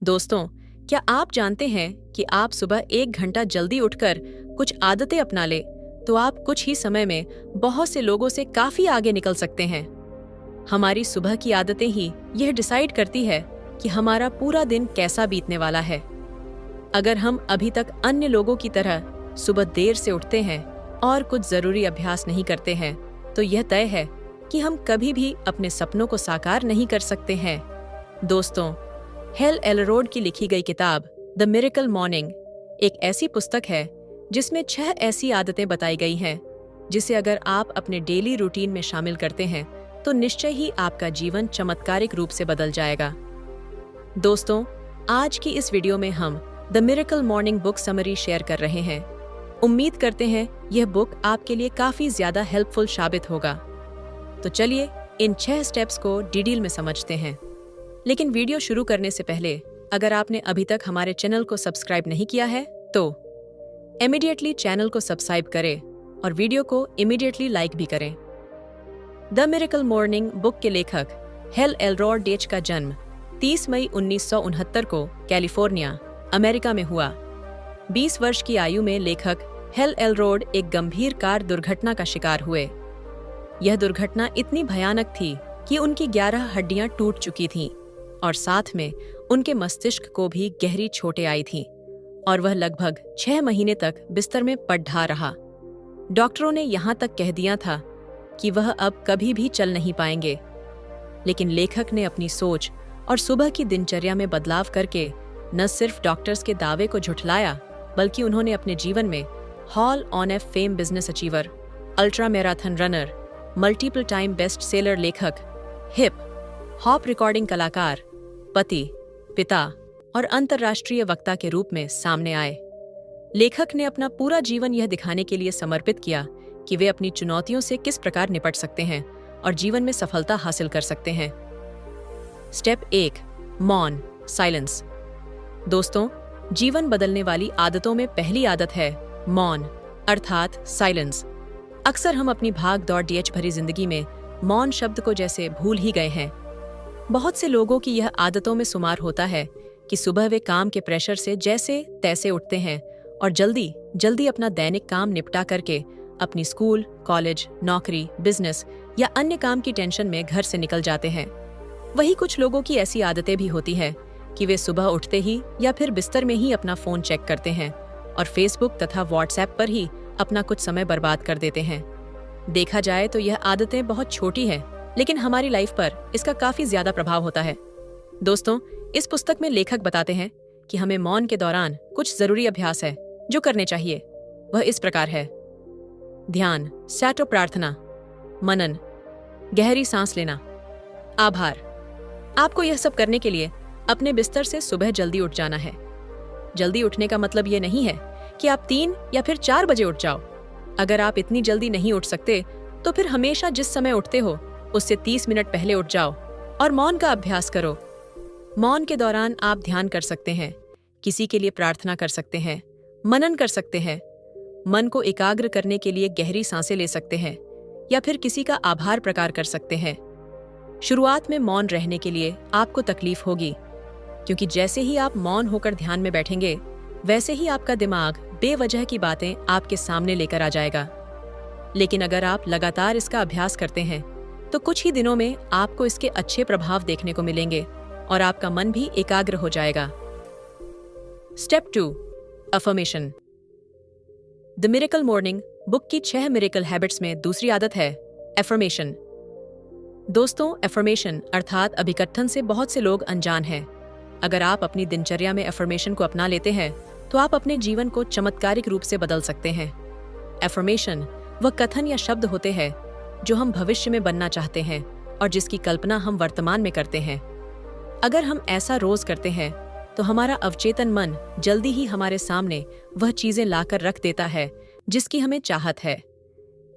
दोस्तों, क्या आप जानते हैं कि आप सुबह 1 घंटा जल्दी उठकर कुछ आदतें अपना ले तो आप कुछ ही समय में बहुत से लोगों से काफी आगे निकल सकते हैं। हमारी सुबह की आदतें ही यह डिसाइड करती है कि हमारा पूरा दिन कैसा बीतने वाला है। अगर हम अभी तक अन्य लोगों की तरह सुबह देर से उठते हैं और कुछ जरूरी अभ्यास नहीं करते हैं, तो यह तय है कि हम कभी भी अपने सपनों को साकार नहीं कर सकते हैं। दोस्तों, हेल एलरोड की लिखी गई किताब द मिरेकल मॉर्निंग एक ऐसी पुस्तक है जिसमें 6 ऐसी आदतें बताई गई हैं जिसे अगर आप अपने डेली रूटीन में शामिल करते हैं तो निश्चय ही आपका जीवन चमत्कारिक रूप से बदल जाएगा। दोस्तों, आज की इस वीडियो में हम the miracle morning book summary share कर रहे हैं। उम्मीद करते हैं यह बुक आपके लिए काफी ज्यादा हेल्पफुल साबित होगा। तो चलिए इन 6 स्टेप्स को डिटेल में समझते हैं। लेकिन वीडियो शुरू करने से पहले अगर आपने अभी तक हमारे चैनल को सब्सक्राइब नहीं किया है तो इमीडिएटली चैनल को सब्सक्राइब करें और वीडियो को इमीडिएटली लाइक भी करें। द मिरेकल मॉर्निंग बुक के लेखक हेल एलरोड का जन्म 30 मई 1969 को कैलिफोर्निया, अमेरिका में हुआ। 20 वर्ष की आयु में लेखक हेल एलरोड एक गंभीर कार दुर्घटना का शिकार हुए। यह दुर्घटना इतनी भयानक थी कि उनकी 11 हड्डियां टूट चुकी थीं और साथ में उनके मस्तिष्क को भी गहरी चोटें आई थीं और वह लगभग 6 महीने तक बिस्तर में पड़ रहा। डॉक्टरों ने यहाँ तक कह दिया था कि वह अब कभी भी चल नहीं पाएंगे। लेकिन लेखक ने अपनी सोच और सुबह की दिनचर्या में बदलाव करके न सिर्फ डॉक्टर्स के दावे को झुठलाया, बल्कि उन्होंने अपने जीवन में hall on A fame business achiever, ultra marathon runner, multiple time best seller लेखक, हिप हॉप रिकॉर्डिंग कलाकार, पति, पिता और अंतर्राष्ट्रीय वक्ता के रूप में सामने आए। लेखक ने अपना पूरा जीवन यह दिखाने के लिए समर्पित किया कि वे अपनी चुनौतियों से किस प्रकार निपट सकते हैं और जीवन में सफलता हासिल कर सकते हैं। स्टेप 1, मौन, साइलेंस। दोस्तों, जीवन बदलने वाली आदतों में पहली आदत है मौन, अर्थात साइलेंस। अक्सर हम अपनी भाग दौड़ डीएच भरी जिंदगी में मौन शब्द को जैसे भूल ही गए हैं। बहुत से लोगों की यह आदतों में शुमार होता है कि सुबह वे काम के प्रेशर से जैसे तैसे उठते हैं और जल्दी जल्दी अपना दैनिक काम निपटा करके अपनी स्कूल, कॉलेज, नौकरी, बिजनेस या अन्य काम की टेंशन में घर से निकल जाते हैं। वही कुछ लोगों की ऐसी आदतें भी होती हैं कि वे सुबह उठते ही या फिर बिस्तर में ही अपना फोन चेक करते हैं और फेसबुक तथा व्हाट्सएप पर ही अपना कुछ समय बर्बाद कर देते हैं। देखा जाए तो यह आदतें बहुत छोटी हैं, लेकिन हमारी लाइफ पर इसका काफी ज्यादा प्रभाव होता है। दोस्तों, इस पुस्तक में लेखक बताते हैं कि हमें मौन के दौरान कुछ जरूरी अभ्यास है जो करने चाहिए। वह इस प्रकार है: ध्यान, सैटो प्रार्थना, मनन, गहरी सांस लेना, आभार। आपको यह सब करने के लिए अपने बिस्तर से सुबह जल्दी उठ जाना है। जल्दी उठने का मतलब ये नहीं है कि आप 3 या फिर 4 बजे उठ जाओ। अगर आप इतनी जल्दी नहीं उठ सकते तो फिर हमेशा जिस समय उठते हो उससे 30 मिनट पहले उठ जाओ और मौन का अभ्यास करो। मौन के दौरान आप ध्यान कर सकते हैं, किसी के लिए प्रार्थना कर सकते हैं, मनन कर सकते हैं, मन को एकाग्र करने के लिए गहरी सांसें ले सकते हैं या फिर किसी का आभार प्रकार कर सकते हैं। शुरुआत में मौन रहने के लिए आपको तकलीफ होगी, क्योंकि जैसे ही आप मौन होकर ध्यान में बैठेंगे वैसे ही आपका दिमाग बेवजह की बातें आपके सामने लेकर आ जाएगा। लेकिन अगर आप लगातार इसका अभ्यास करते हैं तो कुछ ही दिनों में आपको इसके अच्छे प्रभाव देखने को मिलेंगे और आपका मन भी एकाग्र हो जाएगा। Step 2, affirmation. The miracle morning book की 6 मिरेकल हैबिट्स में दूसरी आदत है एफर्मेशन। दोस्तों, एफर्मेशन अर्थात अभिकथन से बहुत से लोग अनजान हैं। अगर आप अपनी दिनचर्या में एफर्मेशन को अपना लेते हैं तो आप अपने जीवन को चमत्कारिक रूप से बदल सकते हैं। एफर्मेशन वह कथन या शब्द होते हैं जो हम भविष्य में बनना चाहते हैं और जिसकी कल्पना हम वर्तमान में करते हैं। अगर हम ऐसा रोज करते हैं तो हमारा अवचेतन मन जल्दी ही हमारे सामने वह चीजें लाकर रख देता है जिसकी हमें चाहत है।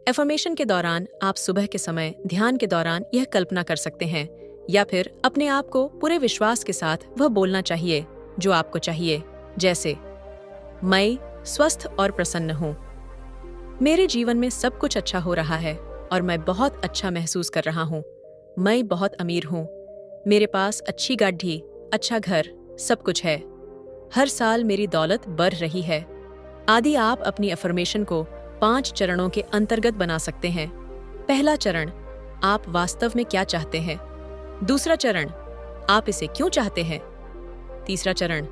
एफर्मेशन के दौरान आप सुबह के समय ध्यान के दौरान यह कल्पना कर सकते हैं या फिर अपने आप को पूरे विश्वास के साथ वह बोलना चाहिए जो आपको चाहिए, जैसे मैं स्वस्थ और प्रसन्न हूँ, मेरे जीवन में सब कुछ अच्छा हो रहा है और मैं बहुत अच्छा महसूस कर रहा हूँ, मैं बहुत अमीर हूँ, मेरे पास अच्छी गाड़ी, अच्छा घर, सब कुछ है। हर साल मेरी दौलत बढ़ रही है आदि आप अपनी अफर्मेशन को 5 चरणों के अंतर्गत बना सकते हैं। पहला चरण, आप वास्तव में क्या चाहते हैं। दूसरा चरण, आप इसे क्यों चाहते हैं। तीसरा चरण,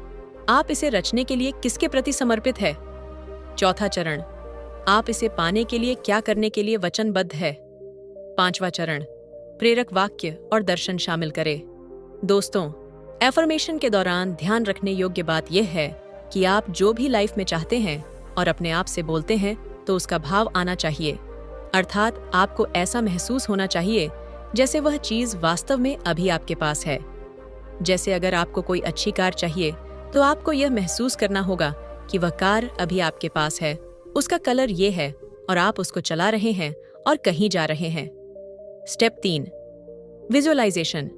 आप इसे रचने के लिए किसके प्रति समर्पित है। चौथा चरण, आप इसे पाने के लिए क्या करने के लिए वचनबद्ध है। पांचवा चरण, प्रेरक वाक्य और दर्शन शामिल करें। दोस्तों, एफर्मेशन के दौरान ध्यान रखने योग्य बात यह है कि आप जो भी लाइफ में चाहते हैं और अपने आप से बोलते हैं तो उसका भाव आना चाहिए, अर्थात आपको ऐसा महसूस होना चाहिए जैसे वह चीज वास्तव में अभी आपके पास है। जैसे अगर आपको कोई अच्छी कार चाहिए तो आपको यह महसूस करना होगा कि वह कार अभी आपके पास है, उसका कलर ये है और आप उसको चला रहे हैं और कहीं जा रहे हैं। Step 3, visualisation.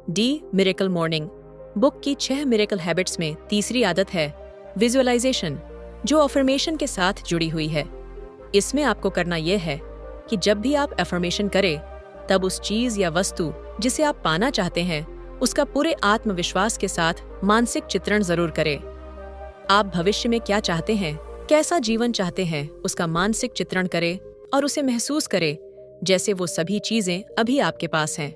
The miracle morning book की 6 मिरेकल हैबिट्स में तीसरी आदत है विजुअलाइजेशन, जो अफर्मेशन के साथ जुड़ी हुई है। इसमें आपको करना यह है कि जब भी आप अफर्मेशन करें तब उस चीज या वस्तु जिसे आप पाना चाहते हैं उसका पूरे आत्मविश्वास के साथ मानसिक चित्रण जरूर करें। आप भविष्य में क्या चाहते हैं, कैसा जीवन चाहते हैं, उसका मानसिक चित्रण करें और उसे महसूस करें जैसे वो सभी चीजें अभी आपके पास हैं।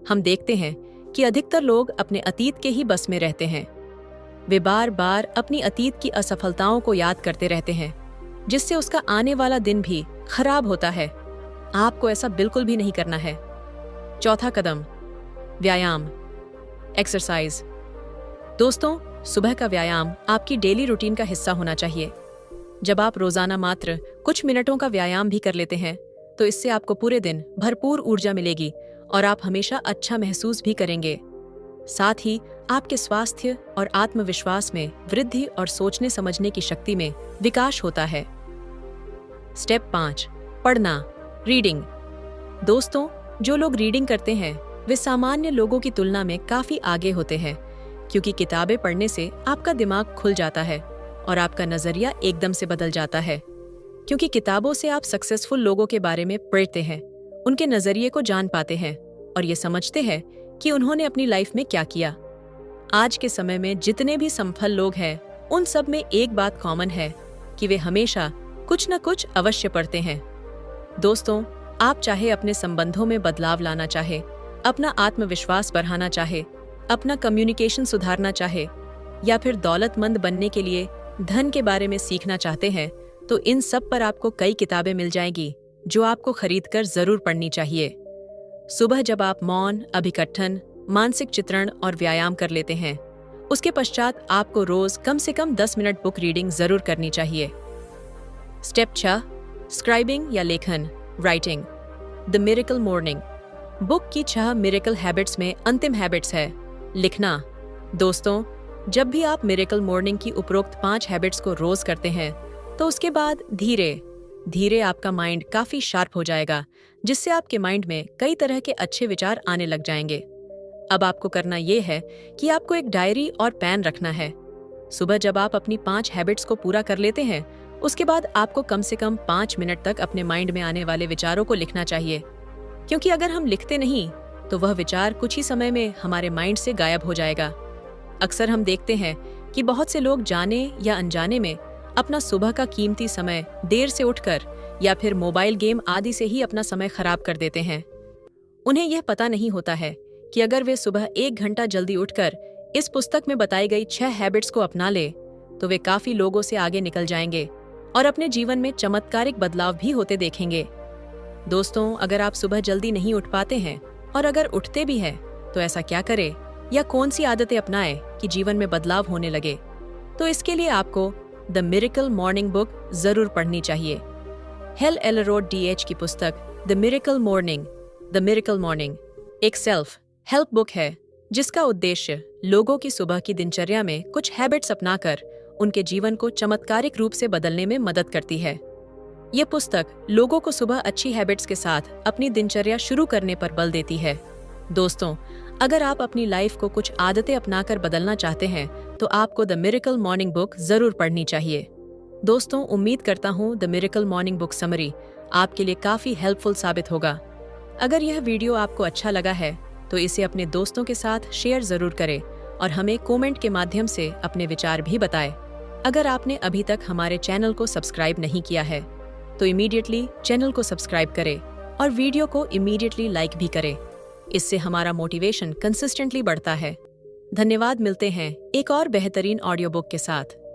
हम देखते हैं कि अधिकतर लोग अपने अतीत के ही बस में रहते हैं। वे बार बार अपनी अतीत की असफलताओं को याद करते रहते हैं, जिससे उसका आने वाला दिन भी खराब होता है। आपको ऐसा बिल्कुल भी नहीं करना है। चौथा कदम, व्यायाम, एक्सरसाइज। दोस्तों, सुबह का व्यायाम आपकी डेली रूटीन का हिस्सा होना चाहिए। जब आप रोजाना मात्र कुछ मिनटों का व्यायाम भी कर लेते हैं तो इससे आपको पूरे दिन भरपूर ऊर्जा मिलेगी और आप हमेशा अच्छा महसूस भी करेंगे। साथ ही आपके स्वास्थ्य और आत्मविश्वास में वृद्धि और सोचने समझने की शक्ति में विकास होता है। स्टेप 5, पढ़ना, रीडिंग। दोस्तों, जो लोग रीडिंग करते हैं वे सामान्य लोगों की तुलना में काफी आगे होते हैं, क्योंकि किताबें पढ़ने से आपका दिमाग खुल जाता है और आपका नजरिया एकदम से बदल जाता है। क्योंकि किताबों से आप सक्सेसफुल लोगों के बारे में पढ़ते हैं, उनके नजरिए को जान पाते हैं और ये समझते हैं कि उन्होंने अपनी लाइफ में क्या किया। आज के समय में जितने भी सफल लोग हैं उन सब में एक बात कॉमन है कि वे हमेशा कुछ न कुछ अवश्य पढ़ते हैं। दोस्तों, आप चाहे अपने संबंधों में बदलाव लाना चाहे, अपना आत्मविश्वास बढ़ाना चाहे, अपना कम्युनिकेशन सुधारना चाहे या फिर दौलतमंद बनने के लिए धन के बारे में सीखना चाहते हैं तो इन सब पर आपको कई किताबें मिल जाएंगी जो आपको खरीदकर जरूर पढ़नी चाहिए। सुबह जब आप मौन, अभिकथन, मानसिक चित्रण और व्यायाम कर लेते हैं, उसके पश्चात आपको रोज कम से कम 10 मिनट बुक रीडिंग जरूर करनी चाहिए। स्टेप 6, स्क्राइबिंग या लेखन, writing. The miracle morning book की 6 मिरेकल हैबिट्स में अंतिम हैबिट्स है लिखना। दोस्तों, जब भी आप मिरेकल मॉर्निंग की उपरोक्त 5 हैबिट्स को रोज करते हैं तो उसके बाद धीरे धीरे आपका माइंड काफी शार्प हो जाएगा, जिससे आपके माइंड में कई तरह के अच्छे विचार आने लग जाएंगे। अब आपको करना ये है कि आपको एक डायरी और पेन रखना है। सुबह जब आप अपनी 5 हैबिट्स को पूरा कर लेते हैं उसके बाद आपको कम से कम 5 मिनट तक अपने माइंड में आने वाले विचारों को लिखना चाहिए, क्योंकि अगर हम लिखते नहीं तो वह विचार कुछ ही समय में हमारे माइंड से गायब हो जाएगा। अक्सर हम देखते हैं कि बहुत से लोग जाने या अनजाने में अपना सुबह का कीमती समय देर से उठकर या फिर मोबाइल गेम आदि से ही अपना समय खराब कर देते हैं। उन्हें यह पता नहीं होता है कि अगर वे सुबह 1 घंटा जल्दी उठकर इस पुस्तक में बताई गई 6 हैबिट्स को अपना ले तो वे काफी लोगों से आगे निकल जाएंगे और अपने जीवन में चमत्कारिक बदलाव भी होते देखेंगे। दोस्तों, अगर आप सुबह जल्दी नहीं उठ पाते हैं और अगर उठते भी हैं तो ऐसा क्या करें या कौन सी आदतें अपनाएं कि जीवन में बदलाव होने लगे, तो इसके लिए आपको द मिरेकल मॉर्निंग बुक जरूर पढ़नी चाहिए। हेल एलरोड DH की पुस्तक द मिरेकल मॉर्निंग एक सेल्फ हेल्प बुक है जिसका उद्देश्य लोगों की सुबह की दिनचर्या में कुछ हैबिट्स अपनाकर उनके जीवन को चमत्कारिक रूप से बदलने में मदद करती है। ये पुस्तक लोगों को सुबह अच्छी हैबिट्स के साथ अपनी दिनचर्या शुरू करने पर बल देती है। दोस्तों, अगर आप अपनी लाइफ को कुछ आदतें अपनाकर बदलना चाहते हैं तो आपको द मिरेकल मॉर्निंग बुक जरूर पढ़नी चाहिए। दोस्तों, उम्मीद करता हूँ the miracle morning book summary आपके लिए काफी हेल्पफुल साबित होगा। अगर यह वीडियो आपको अच्छा लगा है तो इसे अपने दोस्तों के साथ शेयर जरूर करें और हमें कमेंट के माध्यम से अपने विचार भी बताएं। अगर आपने अभी तक हमारे चैनल को सब्सक्राइब नहीं किया है तो इमीडिएटली चैनल को सब्सक्राइब करें और वीडियो को इमीडिएटली लाइक भी करें। इससे हमारा मोटिवेशन कंसिस्टेंटली बढ़ता है। धन्यवाद। मिलते हैं एक और बेहतरीन ऑडियो बुक के साथ।